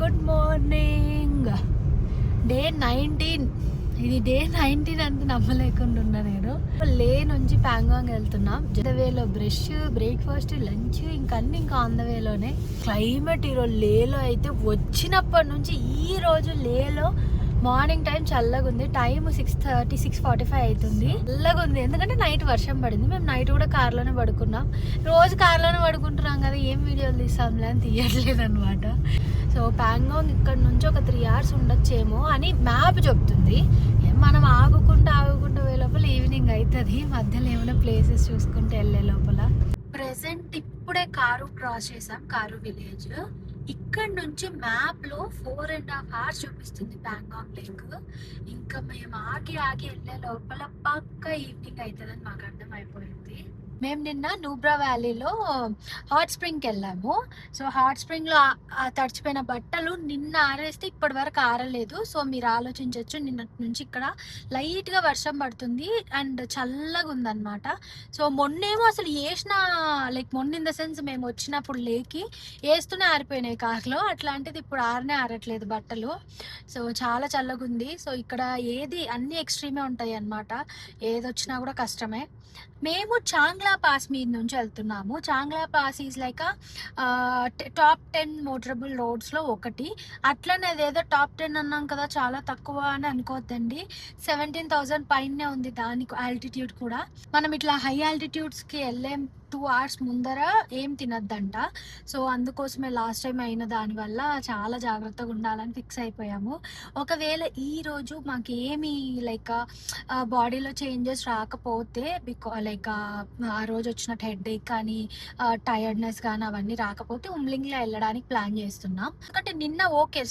Good morning. Day 19. ఇది day 19 అంటే నమ్మలేకుండా ఉన్నా నేను. లే నుంచి ప్యాంగాంగ్ వెళ్తున్నాం. వేలో బ్రష్, బ్రేక్ఫాస్ట్, లంచ్ ఇంకా అన్ని ఇంకా ఆన్ ద వేలోనే. క్లైమేట్ ఈరోజు లేలో అయితే వచ్చినప్పటి నుంచి ఈ రోజు లేలో మార్నింగ్ టైం చల్లగా ఉంది. టైం 6:30, 6:45 అవుతుంది. చల్లగా ఉంది ఎందుకంటే నైట్ వర్షం పడింది. మేము నైట్ కూడా కార్లోనే పడుకున్నాం. రోజు కార్లోనే పడుకుంటున్నాం కదా, ఏం వీడియోలు తీస్తాంలే అని తీయట్లేదు అనమాట. సో ప్యాంగాంగ్ ఇక్కడ నుంచి ఒక 3 hours ఉండొచ్చేమో అని మ్యాప్ చెప్తుంది. మనం ఆగుకుంటూ పోయే లోపల ఈవినింగ్ అవుతుంది. మధ్యలో ఏమైనా ప్లేసెస్ చూసుకుంటూ వెళ్ళే లోపల. ప్రెసెంట్ ఇప్పుడే కారు క్రాస్ చేసాం, కారు విలేజ్. ఇక్కడ నుంచి మ్యాప్ లో 4.5 hours చూపిస్తుంది ప్యాంగాంగ్ లేక్. ఇంకా మేము ఆగి వెళ్ళే లోపల పక్క ఈవినింగ్ అవుతుందని మాకు అర్థమైపోయింది. మేము నిన్న నూబ్రా వ్యాలీలో హాట్ స్ప్రింగ్కి వెళ్ళాము. సో హాట్ స్ప్రింగ్లో తడిచిపోయిన బట్టలు నిన్న ఆరేస్తే ఇప్పటి వరకు ఆరలేదు. సో మీరు ఆలోచించవచ్చు, నిన్నటి నుంచి ఇక్కడ లైట్గా వర్షం పడుతుంది అండ్ చల్లగా ఉందన్నమాట. సో మొన్నేమో అసలు వేసిన మొన్న ఇన్ ద సెన్స్ మేము వచ్చినప్పుడు లేకి వేస్తూనే ఆరిపోయినాయి కార్లో. అట్లాంటిది ఇప్పుడు ఆరట్లేదు బట్టలు. సో చాలా చల్లగా ఉంది. సో ఇక్కడ అన్ని ఎక్స్ట్రీమే ఉంటాయి అన్నమాట. ఏది వచ్చినా కూడా కష్టమే. మేము చాంగ్లా పాస్ మీద నుంచి వెళ్తున్నాము. Changla pass is like top 10 motorable రోడ్స్లో ఒకటి. అట్లనే అదేదో టాప్ 10 అన్నాం కదా, చాలా తక్కువ అని అనుకోవద్దండి. 17,000 పైనే ఉంది దానికి ఆల్టిట్యూడ్ కూడా. మనం ఇట్లా హై ఆల్టిట్యూడ్స్కి వెళ్ళే 2 hours ముందర ఏం తినద్దంట. సో అందుకోసమే లాస్ట్ టైం అయిన దానివల్ల చాలా జాగ్రత్తగా ఉండాలని ఫిక్స్ అయిపోయాము. ఒకవేళ ఈరోజు మాకు ఏమి బాడీలో చేంజెస్ రాకపోతే ఆ రోజు వచ్చినట్టు హెడేక్ కానీ టైర్డ్నెస్ కానీ అవన్నీ రాకపోతే ఉమ్లింగ్లో వెళ్ళడానికి ప్లాన్ చేస్తున్నాం. ఎందుకంటే నిన్న ఓకే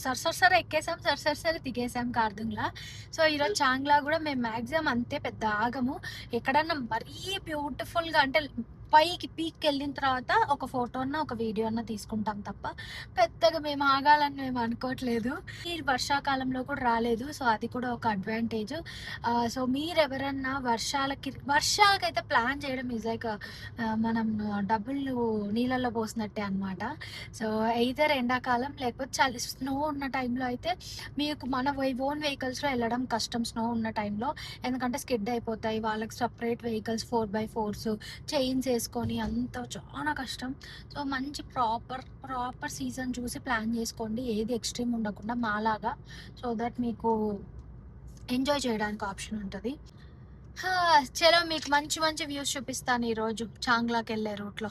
సరసర ఎక్కేసాం, సరసర దిగేసాం కార్దుంగ్లా. సో ఈరోజు చాంగ్లా కూడా మేము మ్యాక్సిమం అంతే పెద్ద ఆగము. ఎక్కడన్నా మరీ బ్యూటిఫుల్గా అంటే పైకి పీక్కి వెళ్ళిన తర్వాత ఒక ఫోటో అన్న ఒక వీడియో అన్న తీసుకుంటాం తప్ప పెద్దగా మేము ఆగాలని మేము అనుకోవట్లేదు. ఈ వర్షాకాలంలో కూడా రాలేదు. సో అది కూడా ఒక అడ్వాంటేజ్. సో మీరు ఎవరన్నా వర్షాలకైతే ప్లాన్ చేయడం ఈజ్ లైక్ మనం డబ్బులు నీళ్ళల్లో పోసినట్టే అనమాట. సో ఎయిదర్ ఎండాకాలం లేకపోతే చలి స్నో ఉన్న టైంలో అయితే మీకు మన ఓన్ వెహికల్స్లో వెళ్ళడం కష్టం. స్నో ఉన్న టైంలో ఎందుకంటే స్కిడ్ అయిపోతాయి. వాళ్ళకి సపరేట్ వెహికల్స్ 4x4s చైన్స్ వేసుకొని అంతా చాలా కష్టం. సో మంచి ప్రాపర్ సీజన్ చూసి ప్లాన్ చేసుకోండి, ఏది ఎక్స్ట్రీమ్ ఉండకుండా మాలాగా. సో దట్ మీకు ఎంజాయ్ చేయడానికి ఆప్షన్ ఉంటుంది. చలో మీకు మంచి వ్యూస్ చూపిస్తాను ఈరోజు చాంగ్లాకి వెళ్ళే రూట్లో.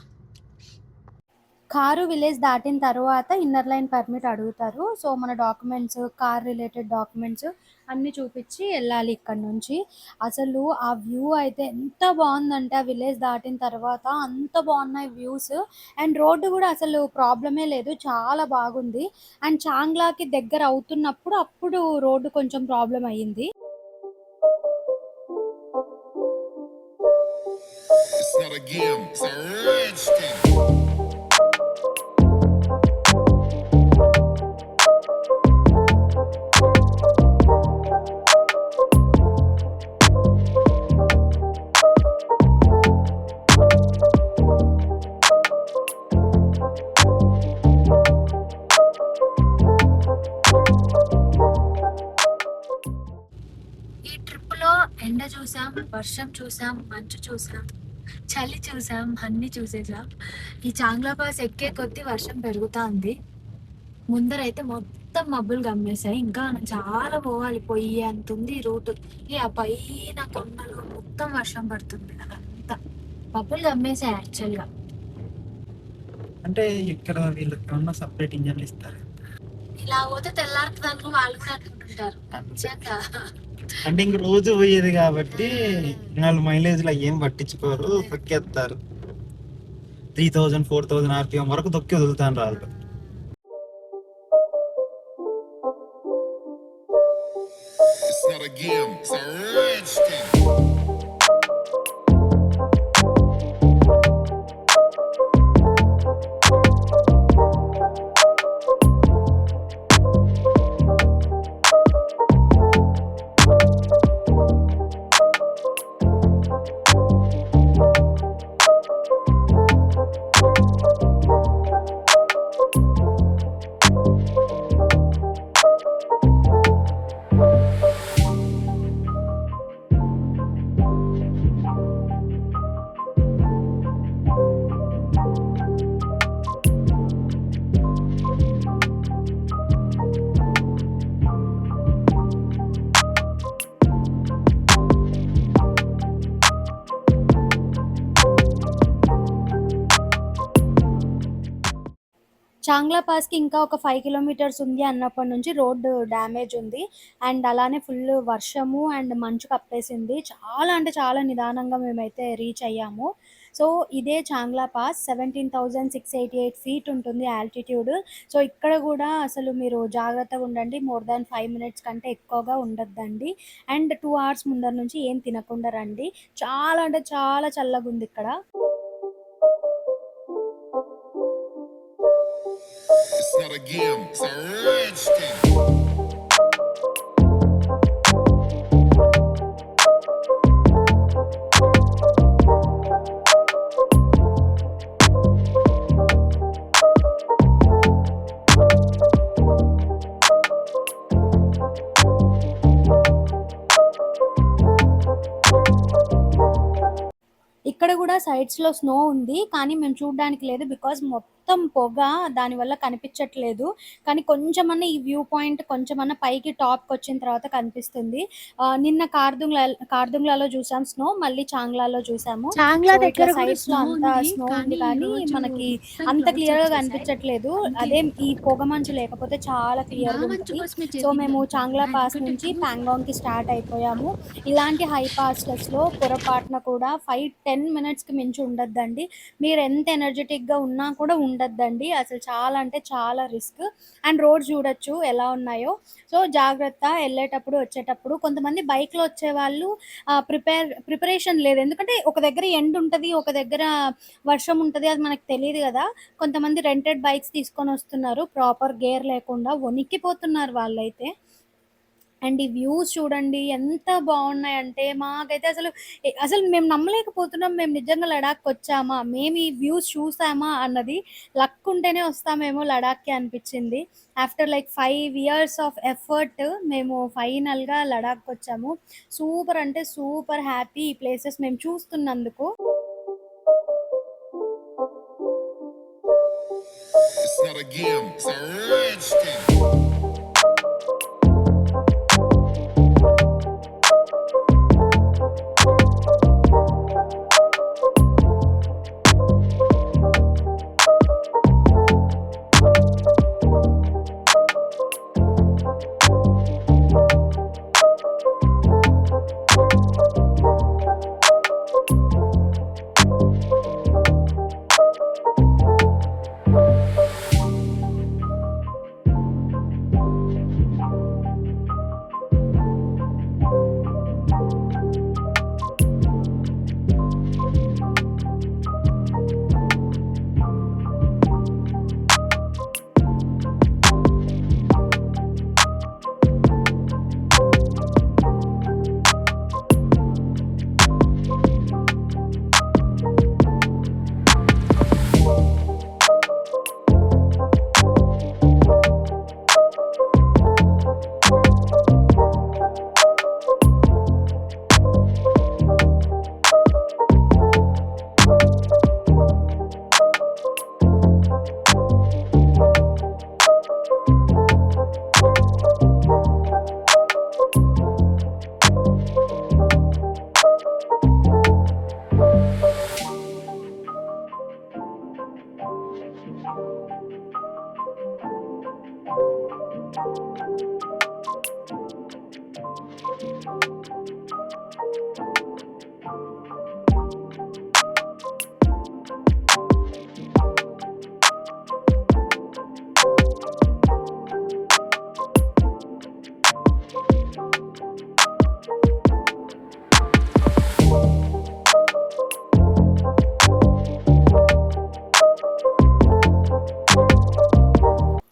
కారు విలేజ్ దాటిన తర్వాత ఇన్నర్ లైన్ పర్మిట్ అడుగుతారు. సో మన డాక్యుమెంట్స్, కార్ రిలేటెడ్ డాక్యుమెంట్స్ అన్నీ చూపించి వెళ్ళాలి ఇక్కడ నుంచి. అసలు ఆ వ్యూ అయితే ఎంత బాగుందంటే ఆ విలేజ్ దాటిన తర్వాత అంత బాగున్నాయి వ్యూస్. అండ్ రోడ్డు కూడా అసలు ప్రాబ్లమే లేదు, చాలా బాగుంది. అండ్ చాంగ్లాకి దగ్గర అవుతున్నప్పుడు అప్పుడు రోడ్డు కొంచెం ప్రాబ్లం అయ్యింది. ఎండ చూసాం, వర్షం చూసాం, మంచు చూసాం, చలి చూసాం, అన్ని చూసేసాం. ఈ చాంగ్లా పాస్ ఎక్కే కొద్దీ వర్షం పెరుగుతా ఉంది. ముందరైతే మొత్తం మబ్బులు గమ్మేశాయి. ఇంకా చాలా పోవాలి, పోయి అంత ఉంది రూట్. ఆ పైన కొండలు మొత్తం వర్షం పడుతుంది. అదంతా మబ్బులు గమ్మేశాయి యాక్చువల్గా. అంటే ఇక్కడ వీళ్ళకి ఉన్న సపరేట్ ఇంజన్లు ఇస్తారు. ఇలా పోతే తెల్లారుతుందని వాళ్ళు కూడా అనుకుంటుంటారు. అంటే ఇంక రోజు పోయేది కాబట్టి వాళ్ళు మైలేజ్ లో ఏం పట్టించుకోరు, తొక్కేస్తారు. 3,000 4,000 RPM వరకు తొక్కి వదులుతాను వాళ్ళు. చాంగ్లా పాస్‌కి ఇంకా ఒక 5 కిలోమీటర్స్ ఉంది అన్నప్పటి నుంచి రోడ్డు డ్యామేజ్ ఉంది. అండ్ అలానే ఫుల్లు వర్షము అండ్ మంచు కప్పేసింది. చాలా అంటే చాలా నిదానంగా మేమైతే రీచ్ అయ్యాము. సో, ఇదే చాంగ్లా పాస్ 17,688 ఫీట్ ఉంటుంది ఆల్టిట్యూడ్. సో, ఇక్కడ గూడా అసలు మీరు జాగ్రత్తగా ఉండండి. మోర్ దాన్ 5 మినిట్స్ కంటే ఎక్కువగా ఉండొద్దండి. అండ్ 2 అవర్స్ ముందర నుంచి ఏం తినకుండా రండి. చాలా అంటే చాలా చల్లగుందిక్కడ. It's not a game, it's a rich thing. ఇక్కడ గూడా సైడ్స్‌లో స్నో ఉంది. కానీ మేము చూడ్డానికి లేదు. బికాజ్ మొత్తం పొగ దానివల్ల కనిపిచ్చట్లేదు. కానీ కొంచెమన్నా ఈ వ్యూ పాయింట్ కొంచెమన్నా పైకి టాప్‌కొచ్చిన తర్వాత కనిపిస్తుంది. నిన్న కార్దుంగ్లాలో చూసాం స్నో. మళ్ళీ చాంగ్లాలో చూసాము. చాంగ్లా సో, ఇట్లా దగ్గర కూడా సైడ్స్‌లో స్నో అంతా ఉంది. స్నో ఉంది కానీ కానీ ఈరోజు మనకి మొత్తం అంత క్లౌడ్స్ క్లియర్‌గా వచ్చేసాయి. కనిపిచ్చట్లేదు. అందుకే అదే ఈ పొగ మంచు లేకపోతే చాలా నా క్లియర్‌గా మంచు ఉంటది. కోసమే సో, మేము చేపిందంట. చాంగ్లా పాస్ ఎందుకంటే నుంచి తను పాంగాంగ్‌కి స్టార్ట్ అయిపోయాము. ఇలాంటి హై పాస్‌లెస్‌లో పొరపాటున కూడా 5, 10 మినిట్స్‌కి మించి ఉండొద్దండి. మీరు ఎంత ఎనర్జిటిక్‌గా ఉన్నా కూడా ఉండొద్దండి. అసలు చాలా అంటే చాలా రిస్క్. అండ్ రోడ్స్ చూడొచ్చు ఎలా ఉన్నాయో. సో, జాగ్రత్త ఎళ్ళేటప్పుడు, వచ్చేటప్పుడు. కొంతమంది బైక్‌లో వచ్చేవాళ్ళు ప్రిపరేషన్ లేదు. ఎందుకంటే ఒక దగ్గర ఎండ్ ఉంటది. ఒక దగ్గర వర్షం ఉంటది. అది మనకు తెలీదు గదా! కొంతమంది రెంటెడ్ బైక్స్ తీసుకొనొస్తున్నారు. ప్రాపర్ గేర్ లేకుండా వణికిపోతున్నారు వాళ్ళైతే. అండ్ ఈ వ్యూస్ చూడండి ఎంత బాగున్నాయంటే మాకైతే అసలు మేము నమ్మలేకపోతున్నాం. మేము నిజంగా లడాఖ్‌కొచ్చామా? మేము ఈ వ్యూస్ చూసామా? అన్నది. లక్ ఉంటేనే వస్తామేమో లడాఖ్‌కి అనిపిచ్చింది. After like 5 years of effort మేము ఫైనల్‌గా లడాఖ్‌కొచ్చాము. సూపర్ అంటే సూపర్ హ్యాపీ ఈ ప్లేసెస్ మేము చూస్తున్నందుకు. It's not a game, it's a rich thing.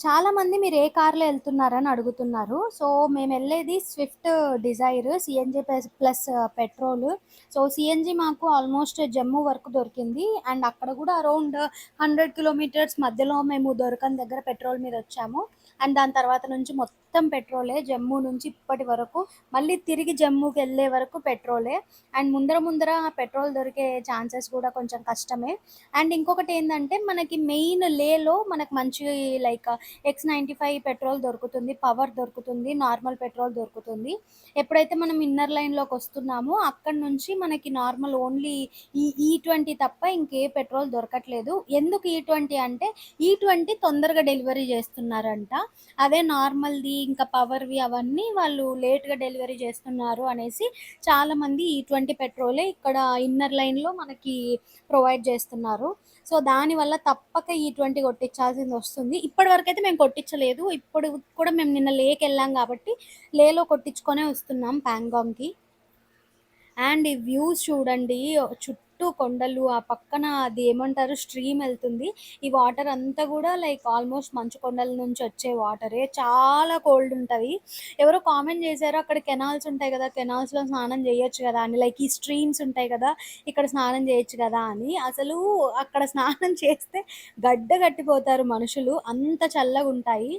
చాలామంది మీరు ఏ కార్‌లో ఎళ్తున్నారని అడుగుతున్నారు. సో, మేమెళ్ళేది Swift Dzire CNG plus petrol. So, CNG మాకు ఆల్మోస్ట్ జమ్మూ వరకు దొరికింది. అండ్ అక్కడ గూడా అరౌండ్ 100 కిలోమీటర్స్ మధ్యలో మేము దొరకని దగ్గర పెట్రోల్ మీద వచ్చాము. అండ్ దాని తర్వాత నుంచి మొత్తం పెట్రోలే, జమ్మూ నుంచి ఇప్పటి వరకు. మళ్ళీ తిరిగి జమ్మూకి వెళ్ళే వరకు పెట్రోలే. అండ్ ముందర ముందర పెట్రోల్ దొరికే ఛాన్సెస్ కూడా కొంచెం కష్టమే. అండ్ ఇంకొకటి ఏంటంటే మనకి మెయిన్ లేలో మనకు మంచి లైక్ X95 పెట్రోల్ దొరుకుతుంది, పవర్ దొరుకుతుంది, నార్మల్ పెట్రోల్ దొరుకుతుంది. ఎప్పుడైతే మనం ఇన్నర్ లైన్లోకి వస్తున్నామో అక్కడ నుంచి మనకి నార్మల్ ఓన్లీ ఈ 20 తప్ప ఇంకే పెట్రోల్ దొరకట్లేదు. ఎందుకు ఈ 20 అంటే ఈ 20 తొందరగా డెలివరీ చేస్తున్నారంట. అదే నార్మల్ది ఇంకా పవర్వి అవన్నీ వాళ్ళు లేట్గా డెలివరీ చేస్తున్నారు అనేసి చాలామంది ఈ 20 పెట్రోలే ఇక్కడ ఇన్నర్ లైన్లో మనకి ప్రొవైడ్ చేస్తున్నారు. సో దానివల్ల తప్పక ఈ 20 కొట్టించాల్సింది వస్తుంది. ఇప్పటి వరకు అయితే మేము కొట్టించలేదు. ఇప్పుడు కూడా మేము నిన్న లేక్ వెళ్ళాం కాబట్టి లేలో కొట్టించుకొనే వస్తున్నాం ప్యాంగాంగ్కి. అండ్ ఈ వ్యూస్ చూడండి, చుట్టూ కొండలు, ఆ పక్కన అది ఏమంటారు స్ట్రీమ్ వెళ్తుంది. ఈ వాటర్ అంతా కూడా లైక్ ఆల్మోస్ట్ మంచు కొండల నుంచి వచ్చే వాటరే, చాలా కోల్డ్ ఉంటుంది. ఎవరో కామెంట్ చేశారు అక్కడ కెనాల్స్ ఉంటాయి కదా, కెనాల్స్లో స్నానం చేయొచ్చు కదా అని, లైక్ ఈ స్ట్రీమ్స్ ఉంటాయి కదా ఇక్కడ స్నానం చేయొచ్చు కదా అని. అసలు అక్కడ స్నానం చేస్తే గడ్డ కట్టిపోతారు మనుషులు, అంత చల్లగా ఉంటాయి.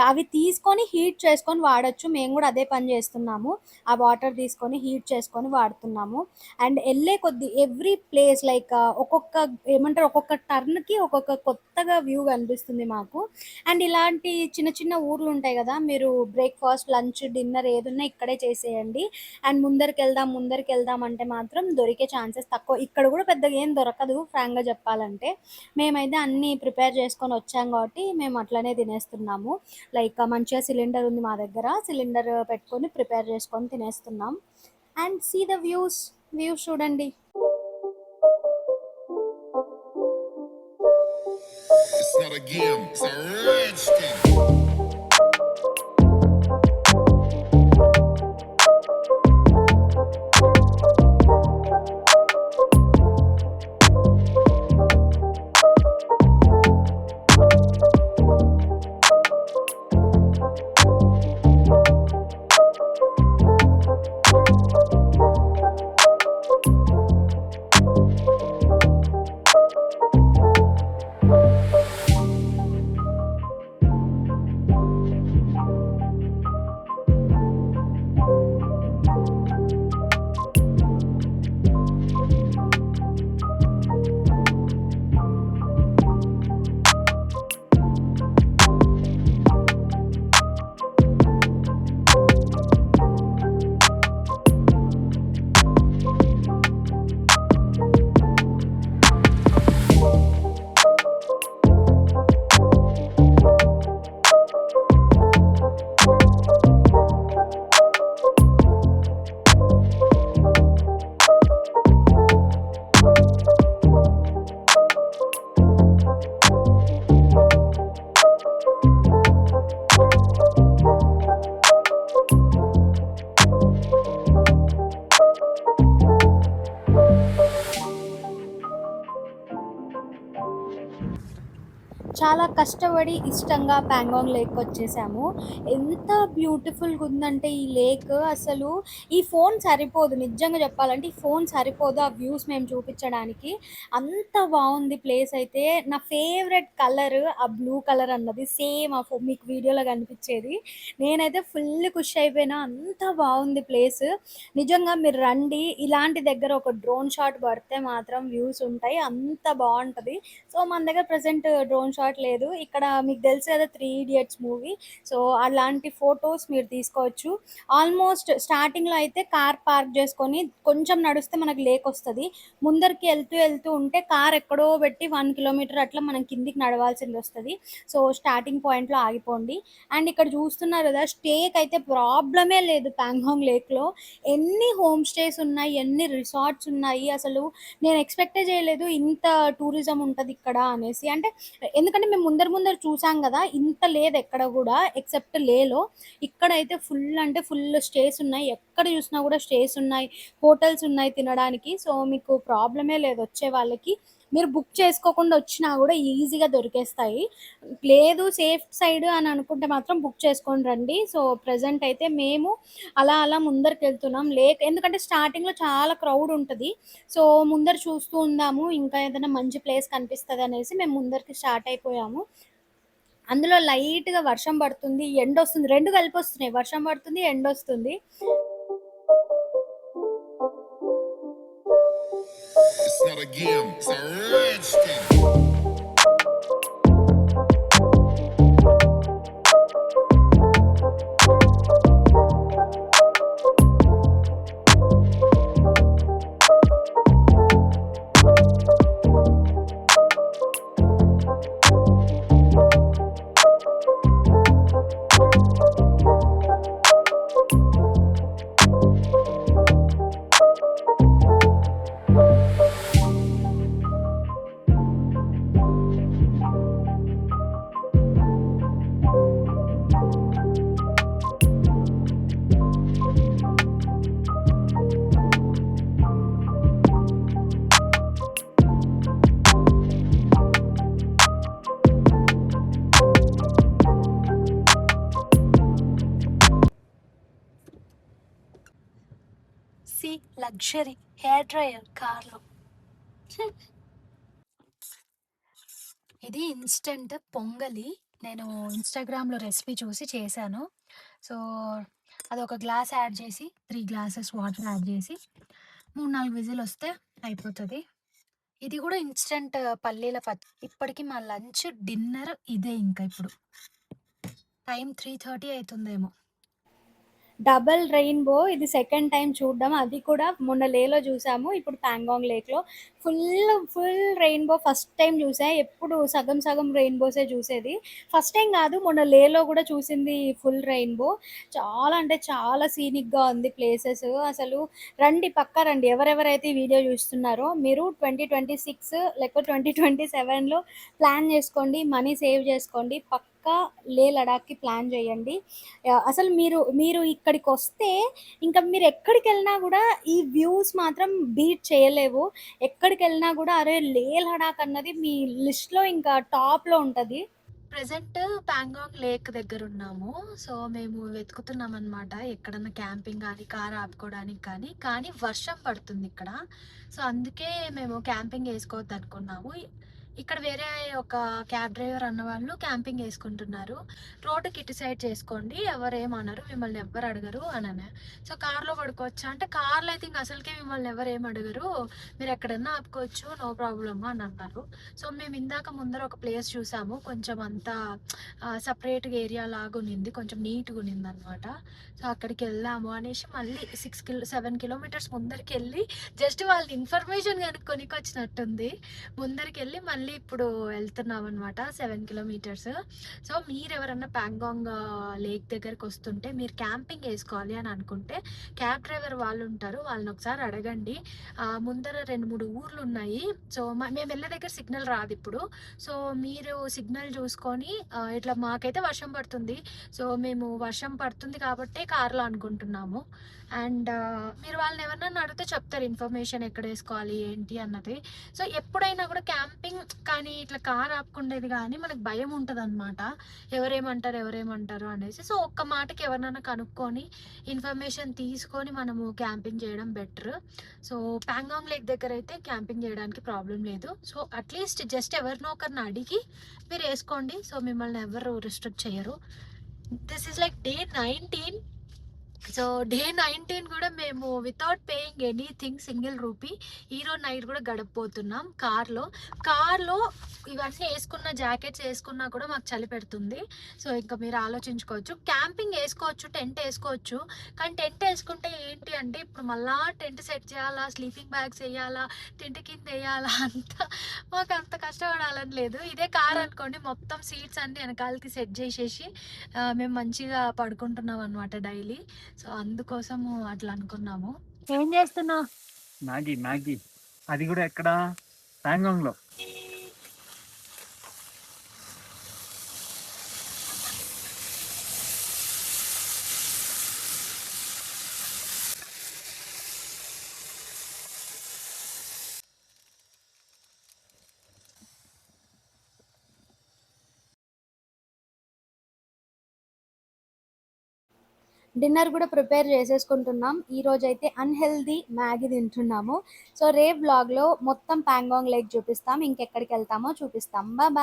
అవి తీసుకొని హీట్ చేసుకొని వాడచ్చు. మేము కూడా అదే పని చేస్తున్నాము, ఆ వాటర్ తీసుకొని హీట్ చేసుకొని వాడుతున్నాము. అండ్ వెళ్ళే కొద్ది ఎవ్రీ ప్లేస్ లైక్ ఒక్కొక్క ఏమంటారు ఒక్కొక్క టర్న్కి ఒక్కొక్క కొత్తగా వ్యూ కనిపిస్తుంది మాకు. అండ్ ఇలాంటి చిన్న చిన్న ఊర్లు ఉంటాయి కదా, మీరు బ్రేక్ఫాస్ట్ లంచ్ డిన్నర్ ఏదున్నా ఇక్కడే చేసేయండి. అండ్ ముందరికి వెళ్దాం అంటే మాత్రం దొరికే ఛాన్సెస్ తక్కువ. ఇక్కడ కూడా పెద్దగా ఏం దొరకదు ఫ్రాంక్గా చెప్పాలంటే. మేమైతే అన్నీ ప్రిపేర్ చేసుకొని వచ్చాం కాబట్టి మేము అట్లనే తినేస్తున్నాము. లైక్ మంచిగా సిలిండర్ ఉంది మా దగ్గర, సిలిండర్ పెట్టుకొని ప్రిపేర్ చేసుకొని తినేస్తున్నాం. అండ్ సీ ద వ్యూస్ చూడండి. It's not a game, it's a rich thing. చాలా కష్టపడి ఇష్టంగా ప్యాంగాంగ్ లేక్ వచ్చేసాము. ఎంత బ్యూటిఫుల్గా ఉందంటే ఈ లేక్, అసలు ఈ ఫోన్ సరిపోదు, నిజంగా చెప్పాలంటే ఈ ఫోన్ సరిపోదు ఆ వ్యూస్ మేము చూపించడానికి. అంత బాగుంది ప్లేస్ అయితే. నా ఫేవరెట్ కలర్ ఆ బ్లూ కలర్ అన్నది సేమ్ మీకు వీడియోలో కనిపించేది. నేనైతే ఫుల్ ఖుషి అయిపోయినా, అంత బాగుంది ప్లేస్. నిజంగా మీరు రండి, ఇలాంటి దగ్గర ఒక డ్రోన్ షాట్ పడితే మాత్రం వ్యూస్ ఉంటాయి, అంత బాగుంటుంది. సో మన దగ్గర ప్రజెంట్ డ్రోన్ షాట్ లేదు. ఇక్కడ మీకు తెలుసు కదా 3 Idiots మూవీ, సో అలాంటి ఫొటోస్ మీరు తీసుకోవచ్చు. ఆల్మోస్ట్ స్టార్టింగ్లో అయితే కార్ పార్క్ చేసుకొని కొంచెం నడిస్తే మనకు లేక్ వస్తుంది. ముందరికి వెళ్తూ ఉంటే కార్ ఎక్కడో పెట్టి 1 కిలోమీటర్ అట్లా మనం కిందికి నడవాల్సింది వస్తుంది. సో స్టార్టింగ్ పాయింట్లో ఆగిపోండి. అండ్ ఇక్కడ చూస్తున్నారు కదా, స్టేకి అయితే ప్రాబ్లమే లేదు ప్యాంగాంగ్ లేక్లో. ఎన్ని హోమ్ స్టేస్ ఉన్నాయి, ఎన్ని రిసార్ట్స్ ఉన్నాయి, అసలు నేను ఎక్స్పెక్టే చేయలేదు ఇంత టూరిజం ఉంటుంది ఇక్కడ అనేసి. అంటే ఎందుకంటే మేము ముందర చూసాం కదా, ఇంత లేదు ఎక్కడ కూడా ఎక్సెప్ట్ లేలో. ఇక్కడైతే ఫుల్ అంటే ఫుల్ స్టేస్ ఉన్నాయి, ఎక్కడ చూసినా కూడా స్టేస్ ఉన్నాయి, హోటల్స్ ఉన్నాయి తినడానికి. సో మీకు ప్రాబ్లమే లేదు వచ్చే వాళ్ళకి. మీరు బుక్ చేసుకోకుండా వచ్చినా కూడా ఈజీగా దొరికేస్తాయి. లేదు సేఫ్ సైడ్ అని అనుకుంటే మాత్రం బుక్ చేసుకొని రండి. సో ప్రజెంట్ అయితే మేము అలా ముందరికి వెళ్తున్నాం లేక్, ఎందుకంటే స్టార్టింగ్లో చాలా క్రౌడ్ ఉంటుంది. సో ముందర చూస్తూ ఉందాము, ఇంకా ఏదైనా మంచి ప్లేస్ కనిపిస్తుంది అనేసి మేము ముందరికి స్టార్ట్ అయిపోయాము. అందులో లైట్‌గా వర్షం పడుతుంది, ఎండొస్తుంది. 2 కలిపొస్తున్నాయి. వర్షం పడుతుంది, ఎండొస్తుంది. It's not a game, it's a rich thing. See luxury hair dryer కార్‌లో. ఇది ఇన్‌స్టంట్ పొంగలి. నేను ఇన్‌స్టాగ్రామ్‌లో రెసిపీ చూసి చేశాను. సో, అదొక గ్లాస్ యాడ్ చేసి 3 గ్లాసెస్ వాటర్ యాడ్ చేసి 3, 4 విజిలొస్తే అయిపోతది. ఇది కూడా ఇన్‌స్టంట్ పల్లీల ఇప్పటికి మా లంచ్, డిన్నర్ ఇదే ఇంకా ఇప్పుడు. టైం 3:30 అయితుందేమో. డబల్ రెయిన్‌బో ఇది సెకండ్ టైమ్ చూడడం. అది కూడా మొన్న లేలో చూసాము. ఇప్పుడు పాంగాంగ్ లేక్‌లో ఫుల్ రెయిన్‌బో ఫస్ట్ టైమ్ చూసా. ఎప్పుడు సగం సగం రెయిన్‌బోసే చూసేది. ఫస్ట్ టైమ్ కాదు, మొన్న లేలో కూడా చూసింది ఫుల్ రెయిన్‌బో. చాలా అంటే చాలా సీనిక్‌గా ఉంది ప్లేసెస్. అసలు రండి, పక్కా రండి. ఎవరెవరైతే ఈ వీడియో చూస్తున్నారో మీరు 2026 లేకపోతే 2027లో ప్లాన్ చేసుకోండి. మనీ సేవ్ చేసుకోండి. పక్కా లే లడాఖ్‌కి ప్లాన్ చేయండి. అసలు మీరు మీరు ఇక్కడికొస్తే ఇంకా మీరెక్కడికెళ్ళినా గూడా ఈ వ్యూస్ మాత్రం బీట్ చేయలేవు. ఎక్కడికెళ్ళినా గూడా అరే! లేహ్ లడాక్ అన్నది మీ లిస్ట్‌లో ఇంకా టాప్‌లో ఉంటది. ప్రెజెంట్ పాంగాంగ్ లేక్ దగ్గరున్నాము. సో, మేము వెతుకుతున్నామనమాట. ఎక్కడన్నా క్యాంపింగ్ గానీ, కార్ ఆపుకోవడానికి కానీ వర్షం పడుతుందిక్కడ. సో, అందుకే మేము క్యాంపింగ్ ఏసుకోవద్దనుకున్నాము. ఇక్కడ వేరే ఒక క్యాబ్ డ్రైవర్ అన్నవాళ్ళు క్యాంపింగ్ ఏసుకుంటున్నారు. రోడ్డుకి ఇటు సైడ్ చేసుకోండి, ఎవరేమనరు, మిమ్మల్ని ఎవ్వరు అడగరు అననే. సో, కార్‌లో పడుకోవచ్చా అంటే, కార్‌లో అయితే ఇంక అసలుకే మిమ్మల్ని ఎవరేం అడగరు. మీరు ఎక్కడన్నా ఆపుకోవచ్చు, నో ప్రాబ్లమ్ అని అన్నారు. సో, మేము ఇందాక ముందర ఒక ప్లేస్ చూసాము. కొంచెం అంతా సెపరేట్‌గా ఏరియా లాగా ఉన్నింది. కొంచెం నీట్‌గా ఉన్నిందనమాట. సో, అక్కడికి వెళ్దాము అనేసి మళ్ళీ 7 కిలోమీటర్స్ ముందరికెళ్ళి జస్ట్ వాళ్ళ ఇన్ఫర్మేషన్ కనుక్కొనికి వచ్చినట్టుంది. ముందరికెళ్ళి మళ్ళీ ఇప్పుడు వెళ్తున్నాం అనమాట 7 కిలోమీటర్స్. సో, మీరెవరన్నా పాంగాంగ్ లేక్ దగ్గరికి వస్తుంటే మీరు క్యాంపింగ్ వేసుకోవాలి అని అనుకుంటే క్యాబ్ డ్రైవర్ వాళ్ళు ఉంటారు. వాళ్ళని ఒకసారి అడగండి. ముందర 2, 3 ఊర్లు ఉన్నాయి. సో, మేము వెళ్ళే దగ్గర సిగ్నల్ రాదు ఇప్పుడు. సో, మీరు సిగ్నల్ చూసుకొని ఇట్లా మాకైతే వర్షం పడుతుంది. సో, మేము వర్షం పడుతుంది కాబట్టే కార్లో అనుకుంటున్నాము. అండ్ మీరు వాళ్ళని ఎవరినన్నా అడిగితే చెప్తారు ఇన్ఫర్మేషన్ ఎక్కడ వేసుకోవాలి ఏంటి అన్నది. సో, ఎప్పుడైనా కూడా క్యాంపింగ్ కానీ ఇట్లా కార్ ఆపుకుండేది కానీ మనకు భయం ఉంటుంది అనమాట. ఎవరేమంటారు అనేసి. సో, ఒక్క మాటకి ఎవరినైనా కనుక్కొని ఇన్ఫర్మేషన్ తీసుకొని మనము క్యాంపింగ్ చేయడం బెటర్. సో, పాంగాంగ్ లేక్ దగ్గర అయితే క్యాంపింగ్ చేయడానికి ప్రాబ్లం లేదు. సో, అట్లీస్ట్ జస్ట్ ఎవరినో ఒకరిని అడిగి మీరు వేసుకోండి. సో, మిమ్మల్ని ఎవరు రిస్ట్రిక్ట్ చేయరు. This is like day 19. So, day 19 కూడా మేము without paying anything single rupee ఈరోజు నైట్ కూడా గడపబోతున్నాం కార్లో ఇవన్నీ వేసుకున్న జాకెట్స్ వేసుకున్నా కూడా మాకు చలి పెడుతుంది. సో, ఇంకా మీరు ఆలోచించుకోవచ్చు. క్యాంపింగ్ వేసుకోవచ్చు, టెంట్ వేసుకోవచ్చు. కానీ టెంట్ వేసుకుంటే ఏంటి అంటే ఇప్పుడు మళ్ళా టెంట్ సెట్ చేయాలా, స్లీపింగ్ బ్యాగ్స్ వేయాలా, టెంట్ కింద వేయాలా, మాకు అంత కష్టపడాలని లేదు. ఇదే కార్ అనుకోండి, మొత్తం సీట్స్ అన్ని వెనకాలకి సెట్ చేసేసి మేము మంచిగా పడుకుంటున్నాం అనమాట డైలీ. సో, అందుకోసము అట్లా అనుకున్నాము. ఏం చేస్తున్నావు? మ్యాగీ అది కూడా ఎక్కడ, పాంగాంగ్ లో. డిన్నర్ కూడా ప్రిపేర్ చేసేసుకుంటున్నాం. ఈరోజైతే అన్‌హెల్తీ మ్యాగీ తింటున్నాము. సో, రేపు వ్లాగ్‌లో మొత్తం పాంగాంగ్ లేక్ చూపిస్తాం. ఇంకెక్కడికి వెళ్తామో చూపిస్తాం. బాయ్.